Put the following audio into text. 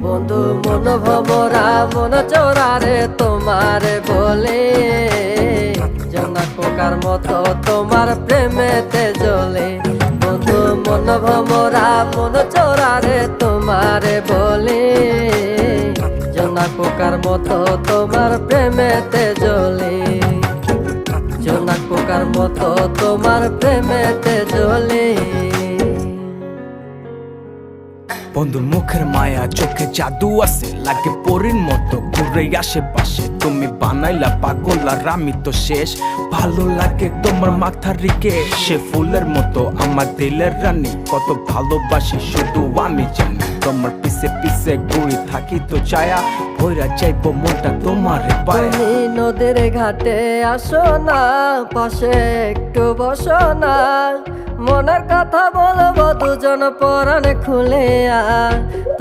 বন্ধু মন ভমরা মন চোরারে তোমারে বলে, জোনাক পোকার মতো তোমার প্রেমেতে জ্বলে। বন্ধু মন ভমরা মন চোরারে তোমারে বলে, জোনাক পোকার মতো তোমার প্রেমেতে জ্বলে। জোনাক পোকার মতো তোমার প্রেমেতে জ্বলে। বন্ধুর মুখের মায়া চোখে জাদু আছে, লাগে পরীর মতো ঘুরে আশেপাশে। তুমি বানাইলা পাগল আর আমি তো শেষ। ভালো লাগে তোমার মাথার রিকে, সে ফুলের মতো আমার দিলের রানী। কত ভালোবাসি শুধু আমি জানি, তোমার পিছে পিছে ঘুরে থাকি তো ছায়া। ভৈরা চাইবো মনটা তোমার পায়ে। তুমি নদীর ঘাটে আসো না, পাশে একটু বসো না, মনের কথা বলবো দুজন পরাণ খুলে।